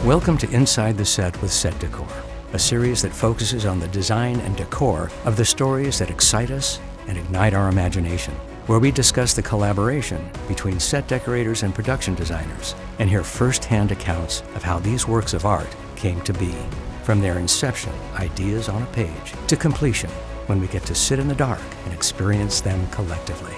Welcome to Inside the Set with Set Decor, a series that focuses on the design and decor of the stories that excite us and ignite our imagination, where we discuss the collaboration between set decorators and production designers and hear first-hand accounts of how these works of art came to be, from their inception, ideas on a page, to completion, when we get to sit in the dark and experience them collectively.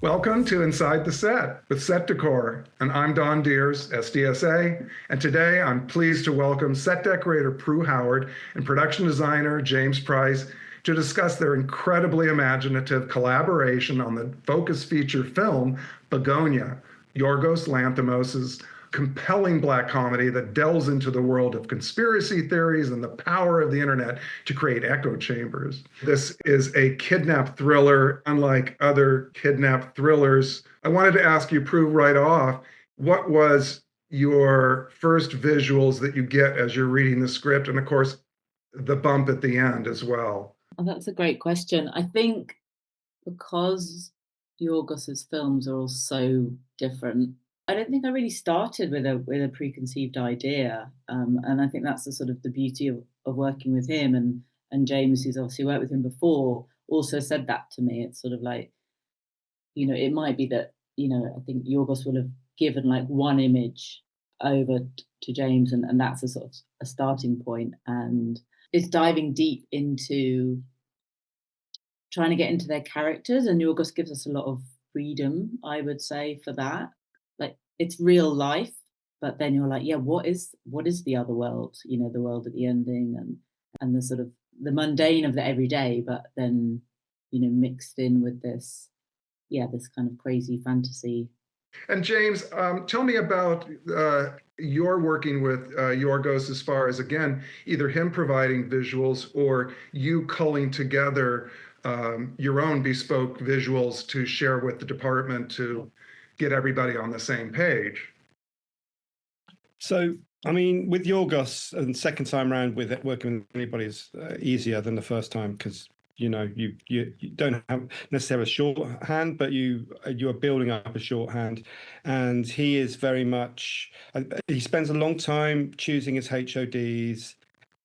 Welcome to Inside the Set with Set Decor, and I'm Diers SDSA, and today I'm pleased to welcome set decorator Prue Howard and production designer James Price to discuss their incredibly imaginative collaboration on the focus feature film Bugonia, Yorgos Lanthimos' compelling black comedy that delves into the world of conspiracy theories and the power of the internet to create echo chambers. This is a kidnap thriller, unlike other kidnap thrillers. I wanted to ask you, Prue, right off, what was your first visuals that you get as you're reading the script? And of course, the bump at the end as well. Oh, that's a great question. I think because Yorgos's films are all so different, I don't think I really started with a preconceived idea, and I think that's the sort of the beauty of working with him, and James, who's obviously worked with him before, also said that to me. It's sort of like, it might be that, I think Yorgos will have given like one image over to James, and that's a sort of a starting point, and it's diving deep into trying to get into their characters, and Yorgos gives us a lot of freedom, I would say, for that. Like, it's real life, but then you're like, yeah, what is the other world? The world at the ending, and the sort of the mundane of the everyday, but then mixed in with this kind of crazy fantasy. And James, tell me about your working with Yorgos as far as, again, either him providing visuals or you culling together your own bespoke visuals to share with the department to get everybody on the same page. So, I mean, with Yorgos, and second time around with it, working with anybody is easier than the first time, because you don't have necessarily a shorthand, but you are building up a shorthand, and he is very much. He spends a long time choosing his HODs,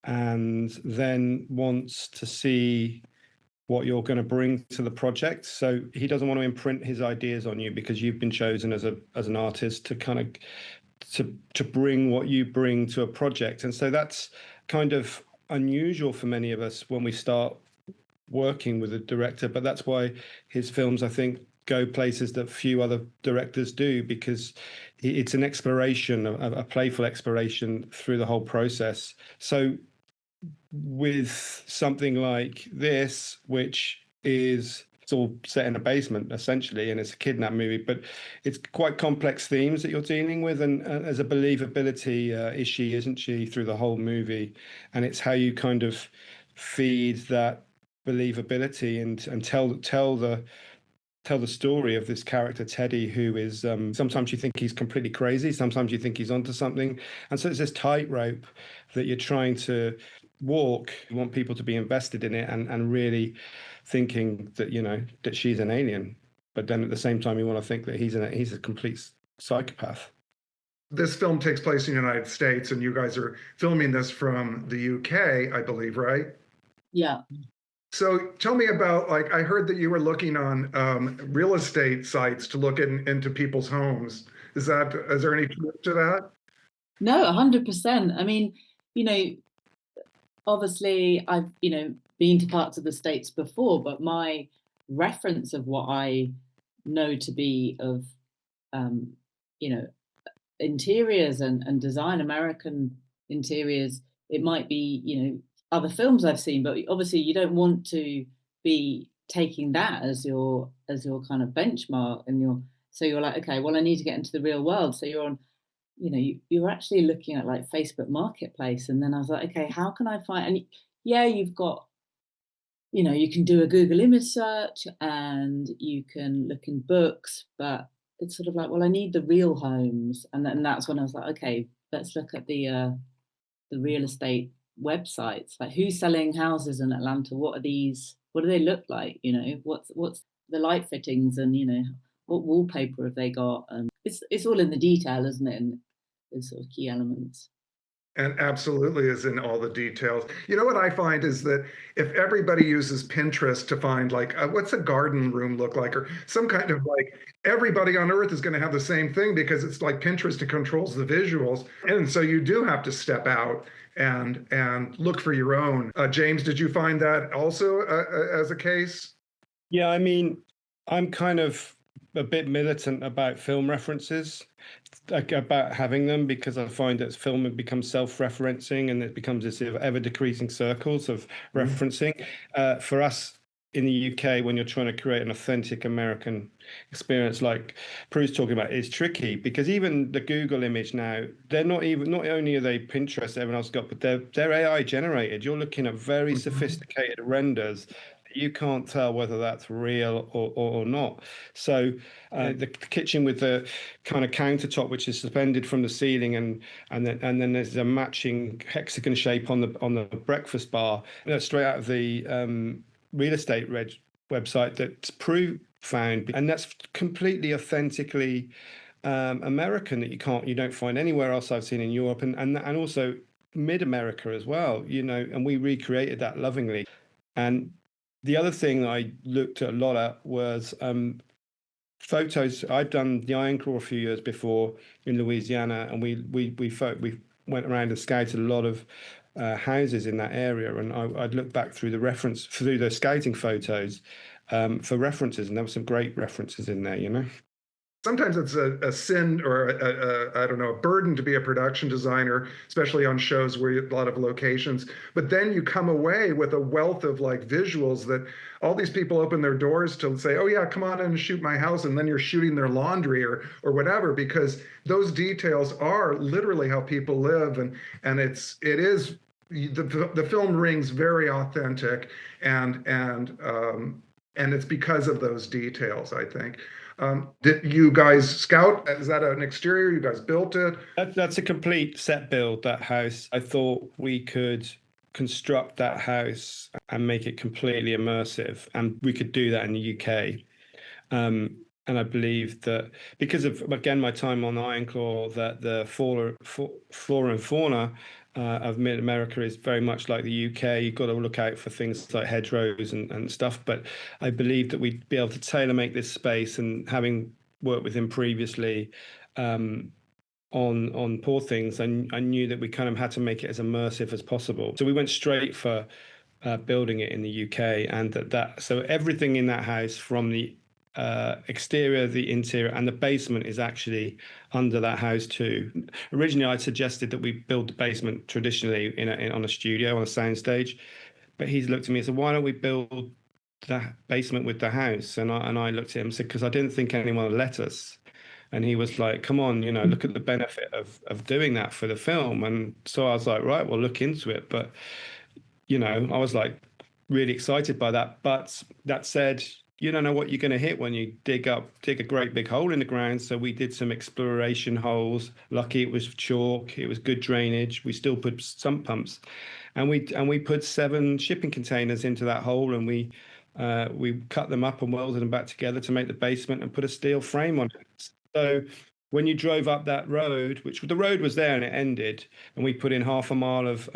and then wants to see what you're going to bring to the project. So he doesn't want to imprint his ideas on you, because you've been chosen as an artist to kind of to bring what you bring to a project. And so that's kind of unusual for many of us when we start working with a director, but that's why his films, I think, go places that few other directors do, because it's an exploration, a playful exploration through the whole process. So with something like this, which it's all set in a basement essentially, and it's a kidnap movie, but it's quite complex themes that you're dealing with, and as a believability is she, isn't she, through the whole movie, and it's how you kind of feed that believability and tell the story of this character Teddy, who is sometimes you think he's completely crazy, sometimes you think he's onto something, and so it's this tightrope that you're trying to walk. You want people to be invested in it and really thinking that that she's an alien, but then at the same time you want to think that he's a complete psychopath. This film takes place in the United States, and you guys are filming this from the UK, I believe, right? Yeah. So tell me about, like, I heard that you were looking on real estate sites to look into people's homes. Is there any truth to that? No, 100%. I mean, obviously I've, been to parts of the States before, but my reference of what I know to be of, interiors and design, American interiors, it might be, other films I've seen, but obviously you don't want to be taking that as your kind of benchmark, and so you're like, okay, well, I need to get into the real world. So you're on, you're actually looking at like Facebook Marketplace, and then I was like, okay, how can I find? And yeah, you've got, you can do a Google image search and you can look in books, but it's sort of like, well, I need the real homes, and that's when I was like, okay, let's look at the real estate websites, like who's selling houses in Atlanta, what do they look like, what's the light fittings, and what wallpaper have they got, and it's all in the detail, isn't it? And the sort of key elements. And absolutely is in all the details. You know what I find is that if everybody uses Pinterest to find like what's a garden room look like, or some kind of like, everybody on earth is going to have the same thing because it's like Pinterest controls the visuals, and so you do have to step out and look for your own. James, did you find that also as a case? Yeah, I mean, I'm kind of a bit militant about film references, like about having them, because I find that film becomes self-referencing and it becomes this ever-decreasing circles of referencing. For us in the UK, when you're trying to create an authentic American experience, like Prue's talking about, is tricky because even the Google image now, they're not only are they Pinterest, everyone else got, but they're AI generated. You're looking at very sophisticated renders. You can't tell whether that's real or not. So the kitchen with the kind of countertop, which is suspended from the ceiling, and then there's a matching hexagon shape on the breakfast bar, straight out of the real estate website that Prue found, and that's completely authentically American that you don't find anywhere else I've seen in Europe, and also mid-America as well, and we recreated that lovingly. And the other thing that I looked at a lot at was photos. I'd done the Iron Claw a few years before in Louisiana, and we went around and scouted a lot of houses in that area, and I'd look back through the scouting photos for references, and there were some great references in there. Sometimes it's a sin or I don't know, a burden to be a production designer, especially on shows where you have a lot of locations. But then you come away with a wealth of like visuals that all these people open their doors to say, oh yeah, come on in and shoot my house. And then you're shooting their laundry or whatever, because those details are literally how people live. And it is the film rings very authentic, and it's because of those details, I think. Did you guys scout? Is that an exterior? You guys built it? That's a complete set build, that house. I thought we could construct that house and make it completely immersive, and we could do that in the UK. And I believe that because of, again, my time on Iron Claw, that the flora and fauna of Mid-America is very much like the UK. You've got to look out for things like hedgerows and stuff. But I believe that we'd be able to tailor make this space, and having worked with him previously on Poor Things, I knew that we kind of had to make it as immersive as possible. So we went straight for building it in the UK, and so everything in that house, from the exterior, the interior, and the basement, is actually under that house too. Originally, I suggested that we build the basement traditionally on a studio, on a soundstage, but he's looked at me and said, "Why don't we build that basement with the house?" And I looked at him and said, "Because I didn't think anyone would let us." And he was like, "Come on, look at the benefit of doing that for the film." And so I was like, "Right, we'll look into it." But I was like really excited by that. But that said, you don't know what you're going to hit when you dig a great big hole in the ground. So we did some exploration holes. Lucky it was chalk. It was good drainage. We still put sump pumps, and we put 7 shipping containers into that hole, and we cut them up and welded them back together to make the basement and put a steel frame on it. So when you drove up that road, which the road was there and it ended, and we put in half a mile of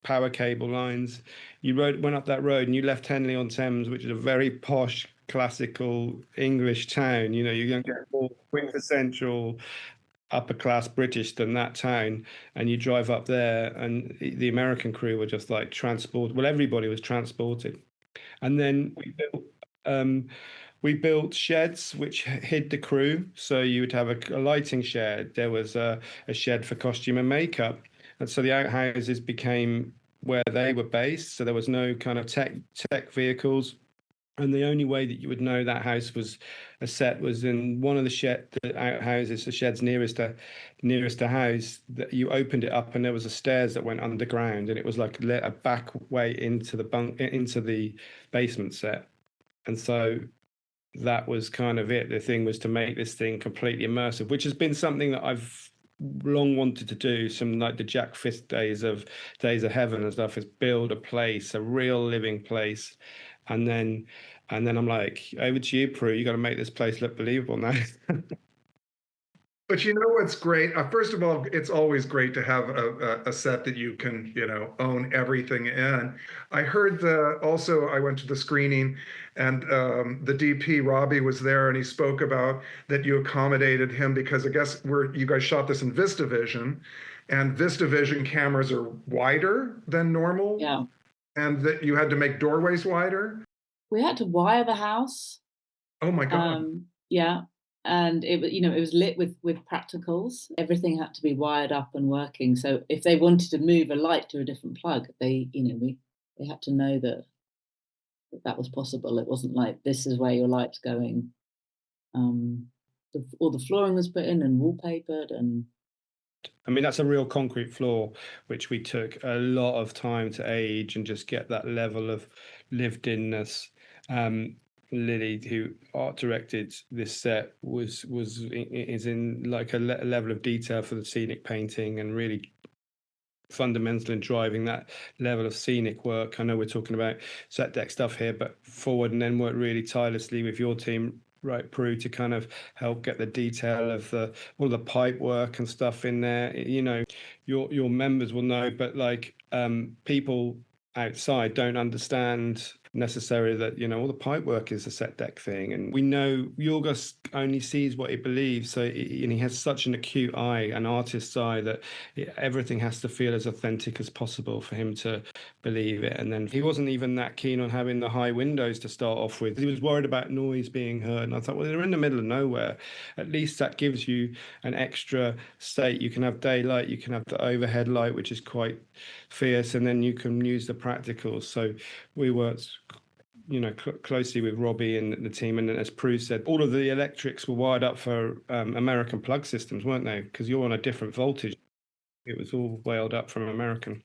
power cable lines. You went up that road and you left Henley-on-Thames, which is a very posh, classical English town. You're going to get more quintessential upper class British than that town. And you drive up there, and the American crew were just like transported. Well, everybody was transported. And then we built sheds which hid the crew. So you would have a lighting shed. There was a shed for costume and makeup. And so the outhouses became where they were based. So there was no kind of tech vehicles. And the only way that you would know that house was a set was in one of the outhouses, the sheds nearest the house, that you opened it up and there was a stairs that went underground, and it was like a back way into the basement set. And so that was kind of it. The thing was to make this thing completely immersive, which has been something that I've long wanted to do. Some like the Jack Fisk days of Heaven and stuff, is build a place, a real living place. And then I'm like, over to you, Prue. You got to make this place look believable now. But you know what's great? First of all, it's always great to have a set that you can, own everything in. I heard also I went to the screening and the DP, Robbie, was there and he spoke about that you accommodated him because I guess you guys shot this in VistaVision and VistaVision cameras are wider than normal Yeah. and that you had to make doorways wider. We had to wire the house. Oh my God. Yeah. And it was lit with practicals. Everything had to be wired up and working. So if they wanted to move a light to a different plug, they had to know that was possible. It wasn't like this is where your light's going. All the flooring was put in and wallpapered, and I mean, that's a real concrete floor, which we took a lot of time to age and just get that level of lived-inness. Lily, who art directed this set, is in like a level of detail for the scenic painting and really fundamental in driving that level of scenic work. I know we're talking about set deck stuff here, but forward and then work really tirelessly with your team, right, Prue, to kind of help get the detail of all the pipe work and stuff in there. Your members will know, but like people outside don't understand necessarily that all the pipe work is a set deck thing, and we know Yorgos only sees what he believes, so and he has such an acute eye, an artist's eye, that everything has to feel as authentic as possible for him to believe it. And then he wasn't even that keen on having the high windows to start off with. He was worried about noise being heard, and I thought, well, they're in the middle of nowhere, at least that gives you an extra state. You can have daylight, you can have the overhead light, which is quite fierce, and then you can use the practicals. So we worked closely with Robbie and the team, and as Prue said, all of the electrics were wired up for American plug systems, weren't they? Because you're on a different voltage. It was all wired up from American.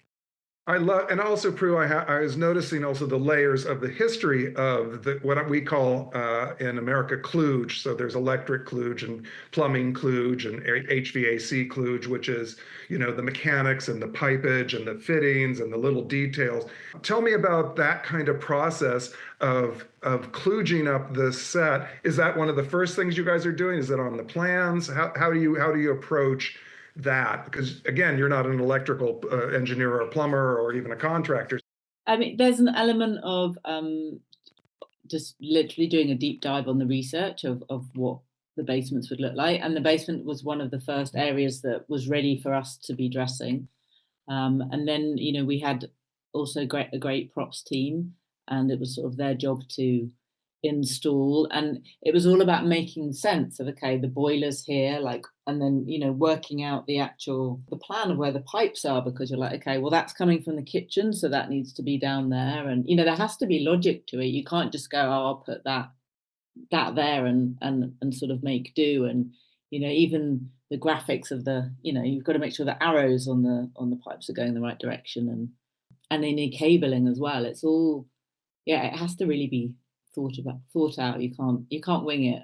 I love, and also Prue, I was noticing also the layers of the history of what we call in America kludge. So there's electric kludge and plumbing kludge and HVAC kludge, which is, the mechanics and the pipage and the fittings and the little details. Tell me about that kind of process of kludging up the set. Is that one of the first things you guys are doing? Is it on the plans? How do you approach that? Because again, you're not an electrical engineer or a plumber or even a contractor. I mean, there's an element of just literally doing a deep dive on the research of what the basements would look like, and the basement was one of the first areas that was ready for us to be dressing. And then we had also a great props team, and it was sort of their job to install, and it was all about making sense of, okay, the boiler's here, like, and then working out the plan of where the pipes are, because you're like, okay, well, that's coming from the kitchen, so that needs to be down there, and there has to be logic to it. You can't just go, oh, I'll put that there and sort of make do. And even the graphics of you've got to make sure the arrows on the pipes are going the right direction, and they need cabling as well. It's all, yeah, it has to really be thought out. You can't wing it,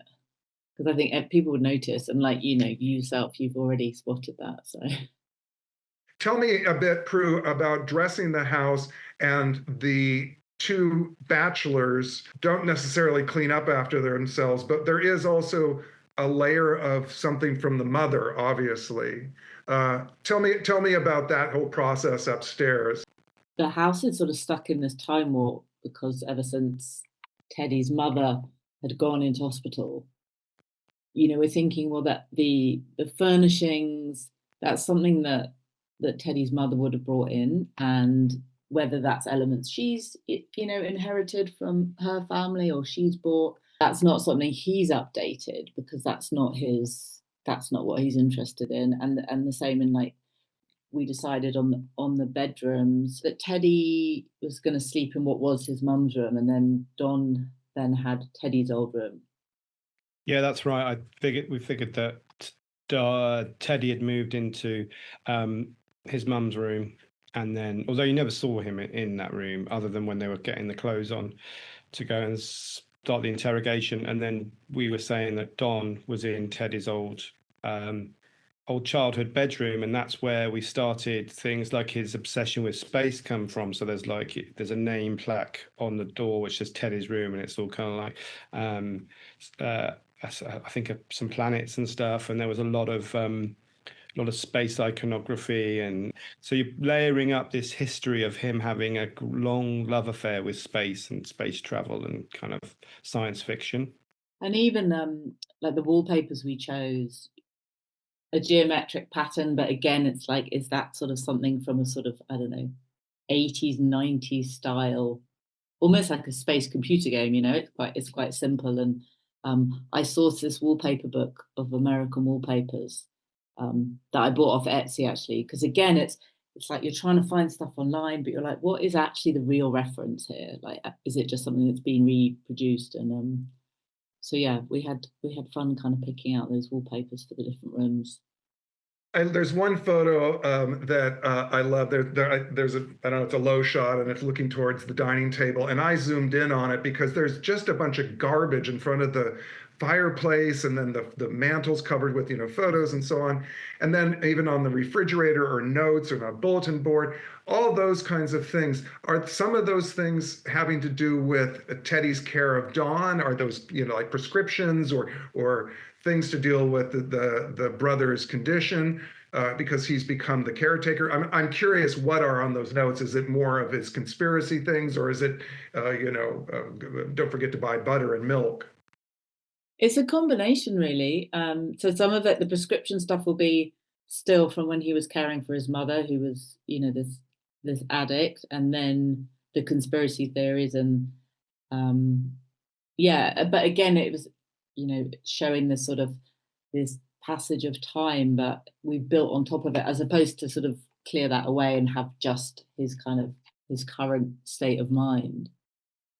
because I think people would notice, and like you yourself, you've already spotted that. So tell me a bit, Prue, about dressing the house. And the two bachelors don't necessarily clean up after themselves, but there is also a layer of something from the mother, obviously. Tell me about that whole process upstairs. The house is sort of stuck in this time warp, because ever since Teddy's mother had gone into hospital, we're thinking, well, that the furnishings, that's something that Teddy's mother would have brought in, and whether that's elements she's inherited from her family or she's bought, that's not something he's updated, because that's not what he's interested in. And the same in, like, we decided on the bedrooms that Teddy was going to sleep in what was his mum's room, and then Don then had Teddy's old room. Yeah, that's right. We figured that Teddy had moved into his mum's room, and then, although you never saw him in that room other than when they were getting the clothes on to go and start the interrogation, and then we were saying that Don was in Teddy's old childhood bedroom, and that's where we started things like his obsession with space come from. So there's a name plaque on the door which says Teddy's room, and it's all kind of like I think some planets and stuff, and there was a lot of space iconography, and so you're layering up this history of him having a long love affair with space and space travel and kind of science fiction. And even like the wallpapers we chose, a geometric pattern, but again, it's like, is that sort of something from a sort of, I don't know, 80s, 90s style, almost like a space computer game, you know? It's quite simple. And I sourced this wallpaper book of American wallpapers that I bought off Etsy, actually, because again, it's like you're trying to find stuff online, but you're like, what is actually the real reference here? Like, is it just something that's been reproduced? And so yeah, we had fun kind of picking out those wallpapers for the different rooms. And there's one photo that I love. There's a, I don't know, it's a low shot and it's looking towards the dining table. And I zoomed in on it because there's just a bunch of garbage in front of the fireplace, and then the mantle's covered with, you know, photos and so on. And then even on the refrigerator or notes or a bulletin board, all those kinds of things. Are some of those things having to do with Teddy's care of Dawn? Are those, you know, like prescriptions or things to deal with the brother's condition because he's become the caretaker? I'm curious, what are on those notes? Is it more of his conspiracy things, or is it, don't forget to buy butter and milk? It's a combination, really. So some of it, the prescription stuff, will be still from when he was caring for his mother, who was, you know, this addict, and then the conspiracy theories and yeah. But again, it was, you know, showing this sort of this passage of time, but we've built on top of it, as opposed to sort of clear that away and have just his kind of his current state of mind.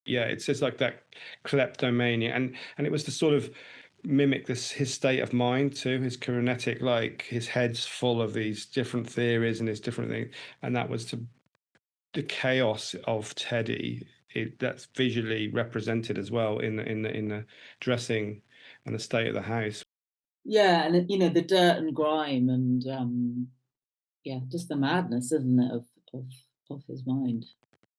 Yeah, it's just like that kleptomania, and it was to sort of mimic his state of mind too, his kinetic, like his head's full of these different theories and his different things, and that was to the chaos of Teddy. That's visually represented as well in the dressing and the state of the house. Yeah, and you know, the dirt and grime and yeah, just the madness, isn't it, of of his mind.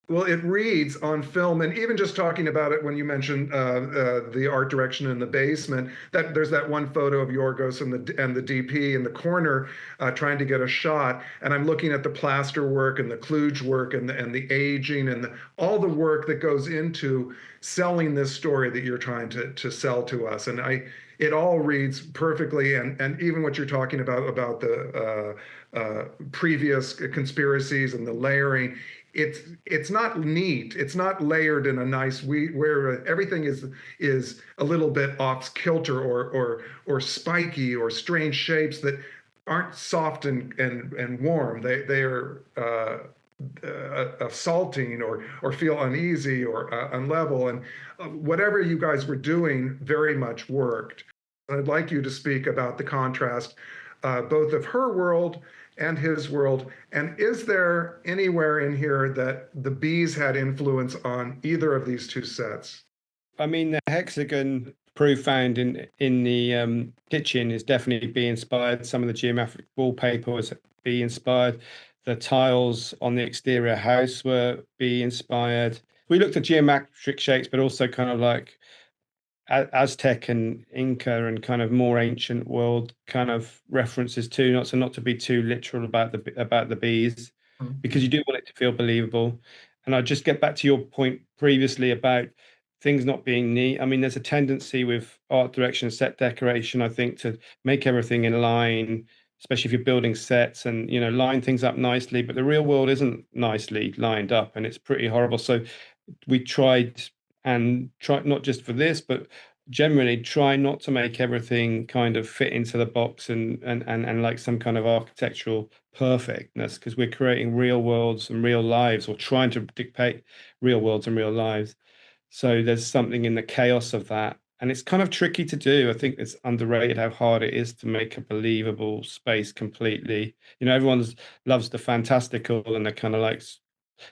Well, it reads on film, and even just talking about it when you mentioned the art direction in the basement, that there's that one photo of Yorgos and the DP in the corner trying to get a shot, and I'm looking at the plaster work and the kludge work and the aging and all the work that goes into selling this story that you're trying to sell to us, and it all reads perfectly, and even what you're talking about the previous conspiracies and the layering. It's not neat. It's not layered in a nice where everything is a little bit off kilter or spiky or strange shapes that aren't soft and warm. They are assaulting or feel uneasy or unlevel, and whatever you guys were doing very much worked. I'd like you to speak about the contrast both of her world and his world. And is there anywhere in here that the bees had influence on either of these two sets? I mean, the hexagon Prue found in the kitchen is definitely bee inspired. Some of the geometric wallpaper was bee inspired. The tiles on the exterior house were bee inspired. We looked at geometric shapes, but also kind of like Aztec and Inca and kind of more ancient world kind of references too, not to be too literal about the bees, because you do want it to feel believable. And I just get back to your point previously about things not being neat. I mean, there's a tendency with art direction and set decoration, I think, to make everything in line, especially if you're building sets and, you know, line things up nicely, but the real world isn't nicely lined up and it's pretty horrible. So we tried not just for this, but generally try not to make everything kind of fit into the box and like some kind of architectural perfectness, because we're creating real worlds and real lives, or trying to dictate real worlds and real lives. So there's something in the chaos of that. And it's kind of tricky to do. I think it's underrated how hard it is to make a believable space completely. You know, everyone loves the fantastical and the kind of like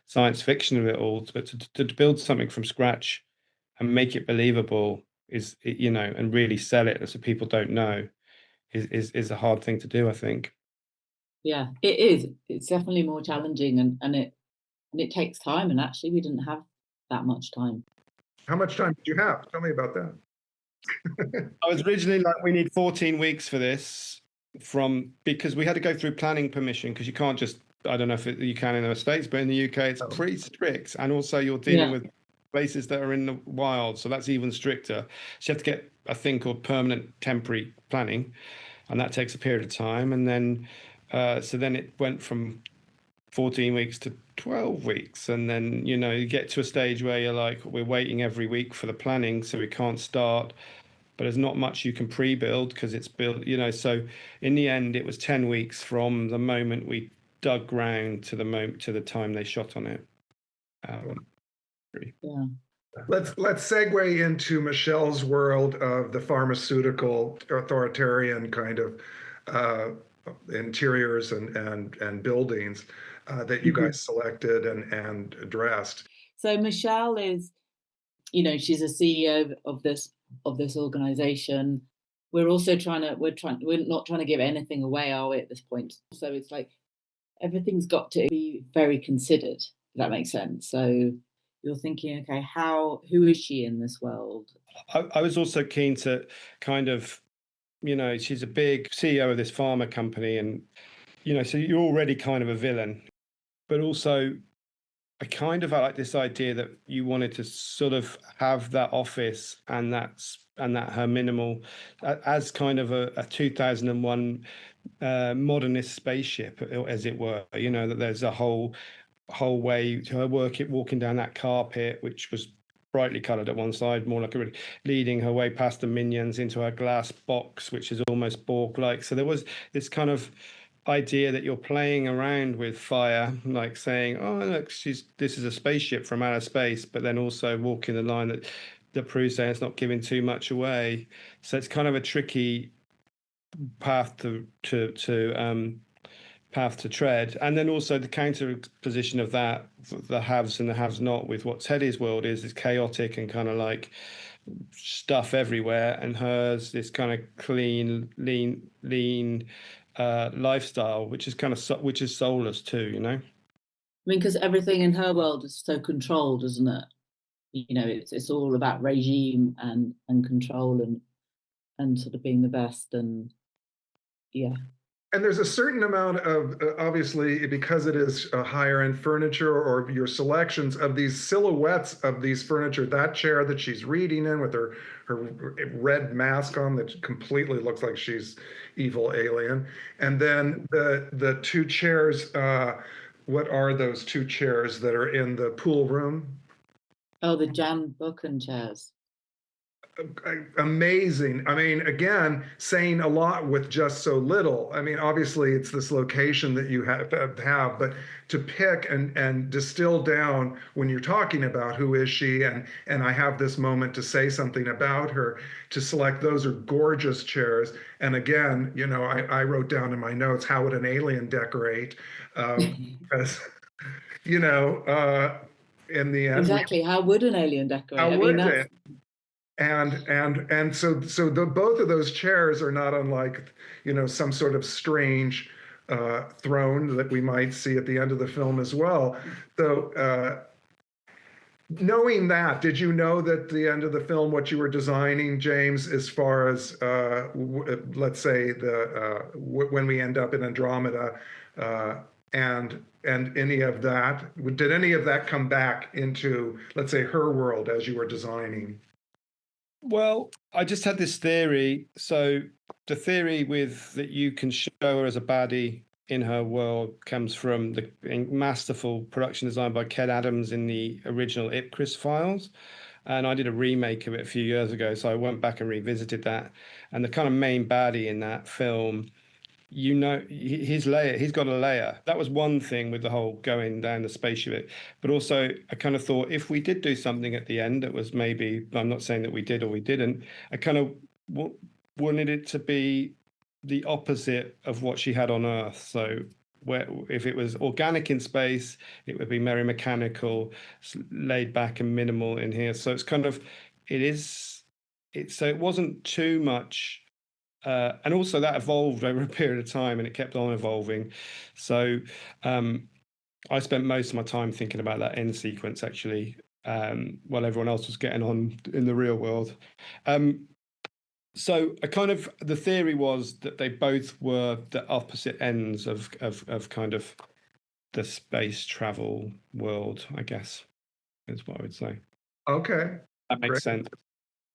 science fiction of it all, but to build something from scratch and make it believable you know, and really sell it so people don't know is a hard thing to do, I think. Yeah, it is. It's definitely more challenging, and it takes time. And actually, we didn't have that much time. How much time did you have? Tell me about that. I was originally like, we need 14 weeks for this because we had to go through planning permission because you can't just, I don't know if you can in the States, but in the UK it's pretty strict. And also you're dealing with places that are in the wild, so that's even stricter. So you have to get a thing called permanent temporary planning, and that takes a period of time. And then, so then it went from 14 weeks to 12 weeks. And then, you get to a stage where you're like, we're waiting every week for the planning, so we can't start. But there's not much you can pre-build because it's built, so in the end it was 10 weeks from the moment we dug ground to the time they shot on it. Yeah. Let's segue into Michelle's world of the pharmaceutical authoritarian kind of interiors and buildings that you guys selected and addressed. So Michelle is, she's a CEO of this organization. We're also we're not trying to give anything away, are we, at this point? So it's like everything's got to be very considered, if that makes sense. So you're thinking, okay, who is she in this world? I was also keen to kind of, she's a big CEO of this pharma company, and, so you're already kind of a villain, but also I kind of like this idea that you wanted to sort of have that office and that her minimal as kind of a 2001 modernist spaceship, as it were. That there's a whole way to her walking down that carpet, which was brightly coloured at one side, more like leading her way past the minions into her glass box, which is almost Borg-like. So there was this kind of idea that you're playing around with fire, like saying, oh look, this is a spaceship from outer space, but then also walking the line that Prue saying it's not giving too much away. So it's kind of a tricky path to tread. And then also the counter position of that, the haves and the haves not, with what Teddy's world is chaotic and kind of like stuff everywhere, and hers this kind of clean, lean lifestyle, which is soulless too, I mean, because everything in her world is so controlled, isn't it? It's all about regime and control and sort of being the best, and yeah. And there's a certain amount of, obviously, because it is higher end furniture, or your selections of these silhouettes of these furniture, that chair that she's reading in with her red mask on that completely looks like she's evil alien. And then the two chairs, what are those two chairs that are in the pool room? Oh, the Jan Buchan chairs. Amazing. I mean, again, saying a lot with just so little. I mean, obviously it's this location that you have, but to pick and distill down when you're talking about who is she, and I have this moment to say something about her, to select those are gorgeous chairs. And again, I wrote down in my notes, how would an alien decorate? Because, in the end, exactly, how would an alien decorate? How would it? And so both of those chairs are not unlike, some sort of strange throne that we might see at the end of the film as well. So knowing that, did you know that at the end of the film what you were designing, James, as far as let's say when we end up in Andromeda, and any of that, did any of that come back into, let's say, her world as you were designing? Well, I just had this theory. So the theory that you can show her as a baddie in her world comes from the masterful production design by Ken Adams in the original Ipcris files. And I did a remake of it a few years ago. So I went back and revisited that. And the kind of main baddie in that film, his layer, he's got a layer. That was one thing with the whole going down the spaceship. But also I kind of thought, if we did do something at the end that was maybe, I'm not saying that we did or we didn't, I kind of wanted it to be the opposite of what she had on Earth. So if it was organic in space, it would be very mechanical, laid back and minimal in here. So it's kind of, so it wasn't too much. And also that evolved over a period of time, and it kept on evolving. So I spent most of my time thinking about that end sequence, actually, while everyone else was getting on in the real world. So a kind of the theory was that they both were the opposite ends of kind of the space travel world, I guess, is what I would say. Okay. That makes Great. sense.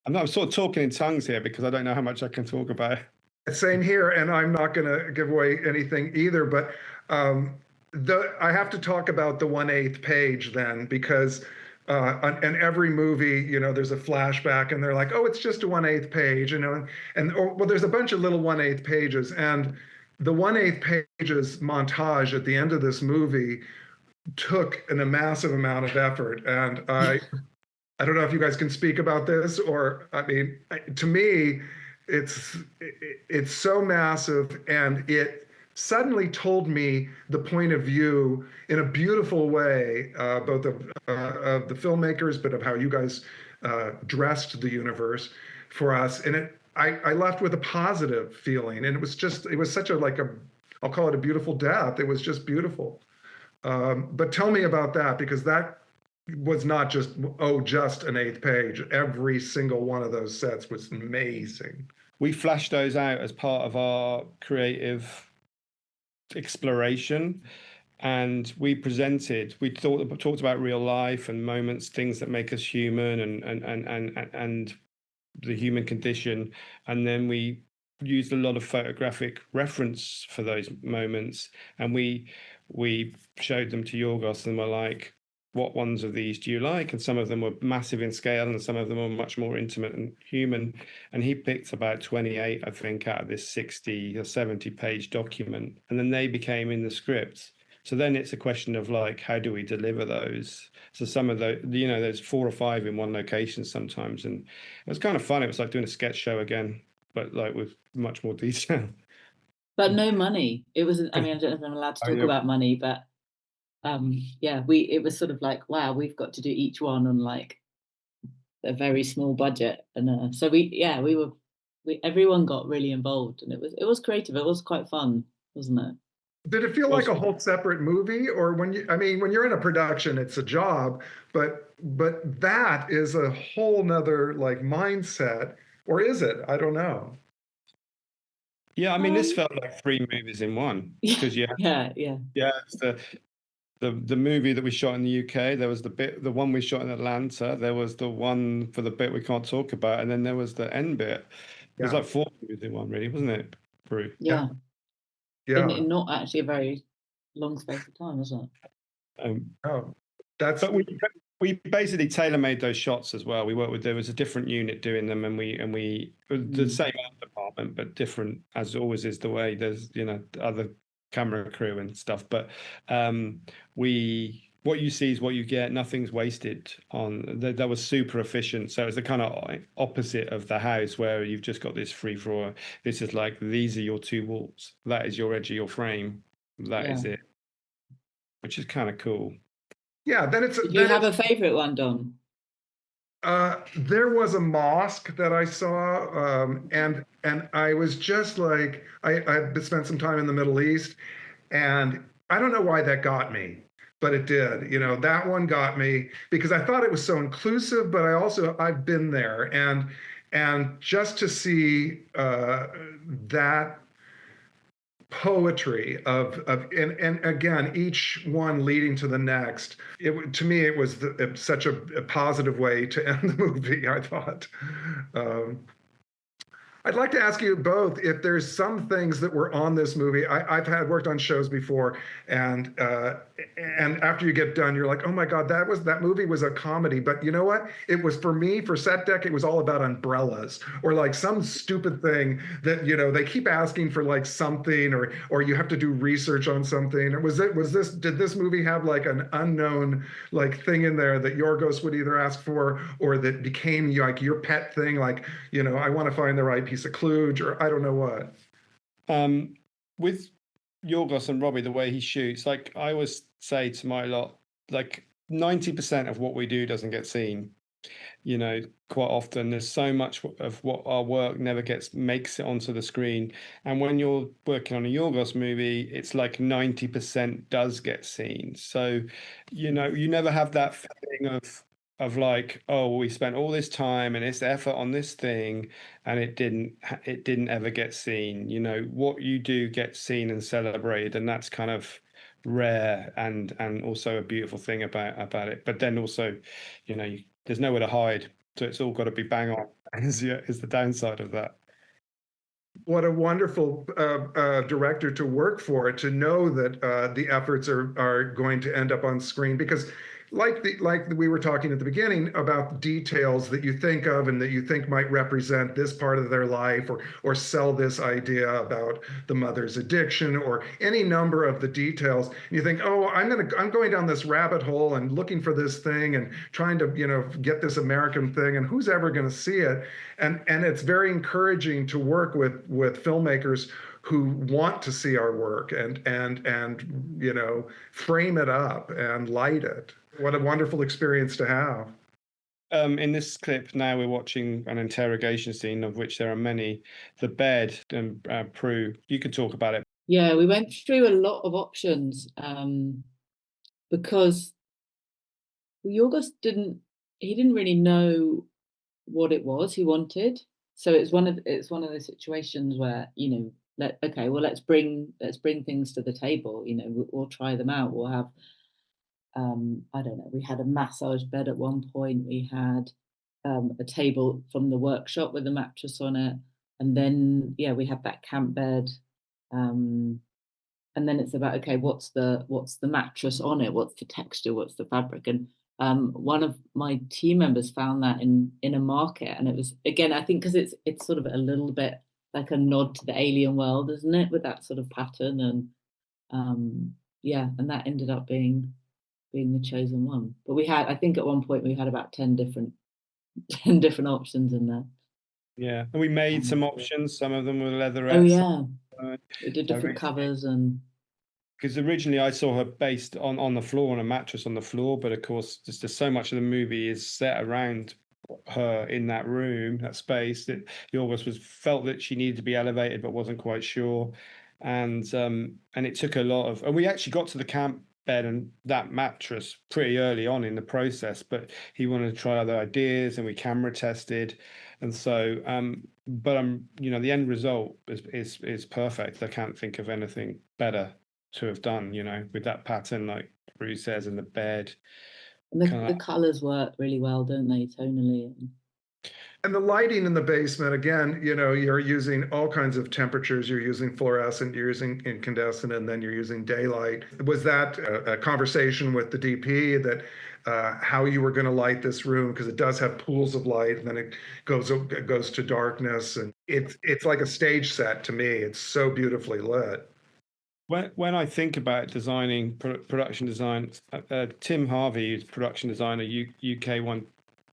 I'm sort of talking in tongues here because I don't know how much I can talk about. Same here, and I'm not going to give away anything either, but I have to talk about the 1/8 page then, because in every movie, there's a flashback and they're like, oh, it's just a 1/8 page, well, there's a bunch of little 1/8 pages, and the 1/8 pages montage at the end of this movie took a massive amount of effort. And I don't know if you guys can speak about this, or, I mean, to me, it's so massive, and it suddenly told me the point of view in a beautiful way, both of the filmmakers, but of how you guys dressed the universe for us. And I left with a positive feeling, and it was such I'll call it a beautiful death. It was just beautiful. But tell me about that, because that was not just an 8th page. Every single one of those sets was amazing. We flashed those out as part of our creative exploration, and we talked about real life and moments, things that make us human, and the human condition, and then we used a lot of photographic reference for those moments, and we showed them to Yorgos and were like, what ones of these do you like? And some of them were massive in scale, and some of them were much more intimate and human. And he picked about 28, I think, out of this 60 or 70 page document. And then they became in the script. So then it's a question of like, how do we deliver those? So some of there's 4 or 5 in one location sometimes. And it was kind of fun. It was like doing a sketch show again, but like with much more detail. But no money. It was, I mean, I don't know if I'm allowed to talk about money, but it was sort of like, wow, we've got to do each one on like a very small budget, and so everyone got really involved, and it was creative. It was quite fun, wasn't it? Did it feel like a whole separate movie, or when you're in a production, it's a job, but that is a whole nother like mindset, or is it? I don't know. Yeah, I mean, this felt like 3 movies in one, because it's the movie that we shot in the UK. There was the one we shot in Atlanta. There was the one for the bit we can't talk about, and then there was the end bit. It was like 4 movies in one, really, wasn't it, Prue? Yeah. In not actually a very long space of time, was it? But we basically tailor-made those shots as well. There was a different unit doing them, and we the same art department, but different, as always is the way. There's other camera crew and stuff, but what you see is what you get. Nothing's wasted on that. Was super efficient. So it's the kind of opposite of the house where you've just got this free for all. This is like, these are your 2 walls, that is your edge of your frame, that is it, which is kind of cool. Yeah, then Do you have a favorite one, Don? There was a mosque that I saw, and I was just like, I spent some time in the Middle East, and I don't know why that got me, but it did. That one got me because I thought it was so inclusive, but I've been there, and just to see that poetry and again, each one leading to the next, to me it was such a positive way to end the movie, I thought. I'd like to ask you both if there's some things that were on this movie. I've worked on shows before, and after you get done, you're like, oh my God, that movie was a comedy. But you know what? It was, for me, for Set Deck, it was all about umbrellas, or like some stupid thing that they keep asking for, like something, or you have to do research on something. Did this movie have like an unknown like thing in there that Yorgos would either ask for, or that became like your pet thing, like I want to find the right piece of kludge, or I don't know what? With Yorgos and Robbie, the way he shoots, like I always say to my lot, like 90% of what we do doesn't get seen. Quite often there's so much of what our work never makes it onto the screen. And when you're working on a Yorgos movie, it's like 90% does get seen. So, you never have that feeling of like, oh, we spent all this time and this effort on this thing, and it didn't ever get seen. You know, what you do gets seen and celebrated, and that's kind of rare and also a beautiful thing about it. But then also, you know, there's nowhere to hide, so it's all got to be bang on. Is the downside of that. What a wonderful director to work for, to know that the efforts are going to end up on screen, because like we were talking at the beginning about details that you think of and that you think might represent this part of their life, or sell this idea about the mother's addiction, or any number of the details. And you think, oh, I'm going down this rabbit hole and looking for this thing and trying to, you know, get this American thing, and who's ever going to see it? And it's very encouraging to work with filmmakers who want to see our work and you know, frame it up and light it. What a wonderful experience to have. In this clip now, we're watching an interrogation scene, of which there are many. The bed, and Prue, you could talk about it. Yeah, we went through a lot of options because Yorgos didn't really know what it was he wanted. So it's one of those situations where, you know, let's bring things to the table. You know, we'll try them out. We'll have I don't know. We had a massage bed at one point. We had a table from the workshop with a mattress on it, and then we had that camp bed. And then it's about, okay, what's the mattress on it? What's the texture? What's the fabric? And one of my team members found that in a market, and it was, again, I think because it's sort of a little bit like a nod to the alien world, isn't it, with that sort of pattern, and and that ended up being the chosen one. But I think at one point we had about 10 different options in there. Yeah, and we made some options. Some of them were leatherettes. Oh yeah, we did different covers, and because originally I saw her based on the floor, on a mattress on the floor, but of course just so much of the movie is set around her in that room, that space, that Yorgos felt that she needed to be elevated but wasn't quite sure, and it took a lot of, and we actually got to the camp bed and that mattress pretty early on in the process, but he wanted to try other ideas, and we camera tested, and so you know, the end result is perfect. I can't think of anything better to have done, you know, with that pattern, like Bruce says, in the bed. And the colours work really well, don't they, tonally? And the lighting in the basement, again, you know, you're using all kinds of temperatures. You're using fluorescent, you're using incandescent, and then you're using daylight. Was that a conversation with the DP that how you were going to light this room? Because it does have pools of light, and then it goes to darkness, and it's like a stage set to me. It's so beautifully lit. When I think about designing production design, Tim Harvey, who's production designer, UK one,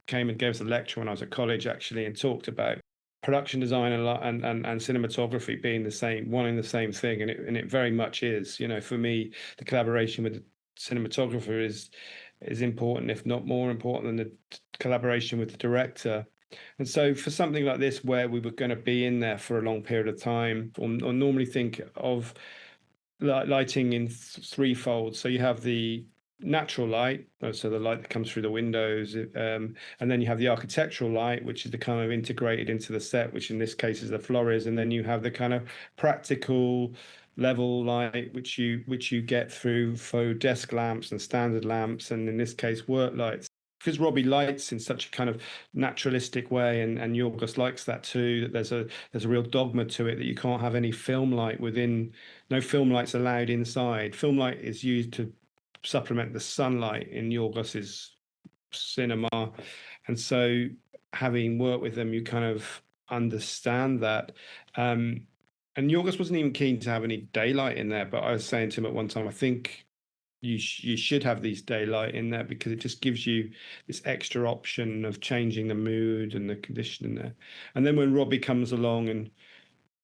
came and gave us a lecture when I was at college, actually, and talked about production design and cinematography being the same, one and the same thing, and it very much is. You know, for me, the collaboration with the cinematographer is important, if not more important, than the collaboration with the director. And so for something like this, where we were going to be in there for a long period of time, or normally think of lighting in threefold. So you have the natural light, so the light that comes through the windows, and then you have the architectural light, which is the kind of integrated into the set, which in this case is the flores, and then you have the kind of practical level light, which you get through faux desk lamps and standard lamps, and in this case work lights. Because Robbie lights in such a kind of naturalistic way, and Yorgos likes that too, that there's a real dogma to it, that you can't have any film light within, no film lights allowed inside. Film light is used to supplement the sunlight in Yorgos's cinema, and so having worked with them, you kind of understand that. And Yorgos wasn't even keen to have any daylight in there, but I was saying to him at one time, I think you should have these daylight in there, because it just gives you this extra option of changing the mood and the condition in there. And then when Robbie comes along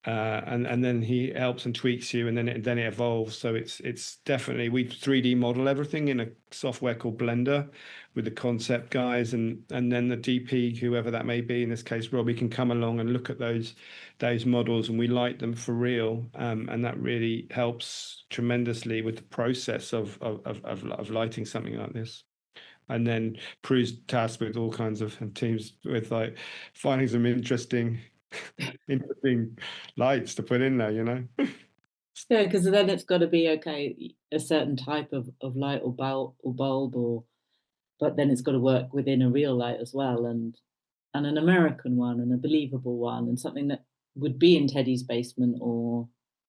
and then he helps and tweaks you, and then it evolves. So it's definitely, we 3D model everything in a software called Blender with the concept guys, and then the DP, whoever that may be, in this case Robbie, can come along and look at those models, and we light them for real, and that really helps tremendously with the process of lighting something like this. And then Prue's tasked with all kinds of teams with like finding some interesting lights to put in there, you know? Yeah, because then it's got to be a certain type of light or bulb, but then it's got to work within a real light as well, and an American one and a believable one, and something that would be in Teddy's basement, or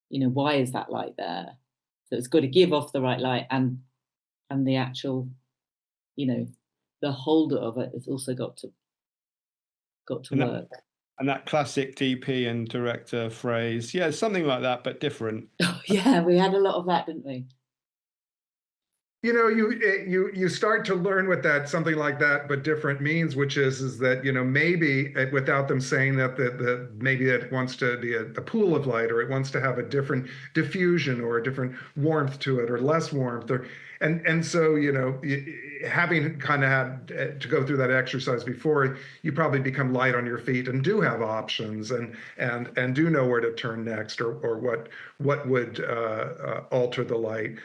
why is that light there? So it's got to give off the right light, and the actual, the holder of it has also got to work. And that classic DP and director phrase, yeah, something like that, but different. Yeah, we had a lot of that, didn't we? You start to learn what that something like that but different means, which is that maybe without them saying that maybe it wants to be a pool of light, or it wants to have a different diffusion or a different warmth to it, or less warmth, and so having kind of had to go through that exercise before, you probably become light on your feet and do have options and do know where to turn next, or what would alter the light.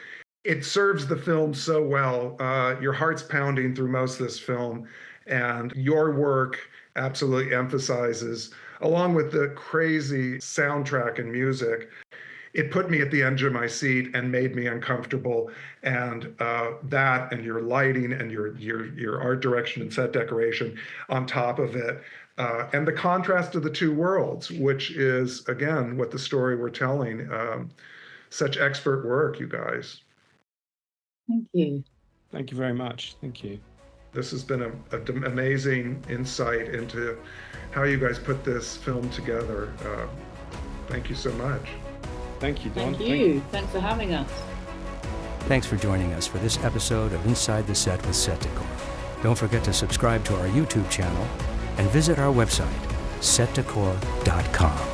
It serves the film so well. Your heart's pounding through most of this film, and your work absolutely emphasizes, along with the crazy soundtrack and music, it put me at the edge of my seat and made me uncomfortable. And that, and your lighting, and your art direction and set decoration on top of it, and the contrast of the two worlds, which is, again, what the story we're telling. Such expert work, you guys. Thank you. Thank you very much. Thank you. This has been an amazing insight into how you guys put this film together. Thank you so much. Thank you, Don. Thank you. Thanks for having us. Thanks for joining us for this episode of Inside the Set with Set Decor. Don't forget to subscribe to our YouTube channel and visit our website, setdecor.com.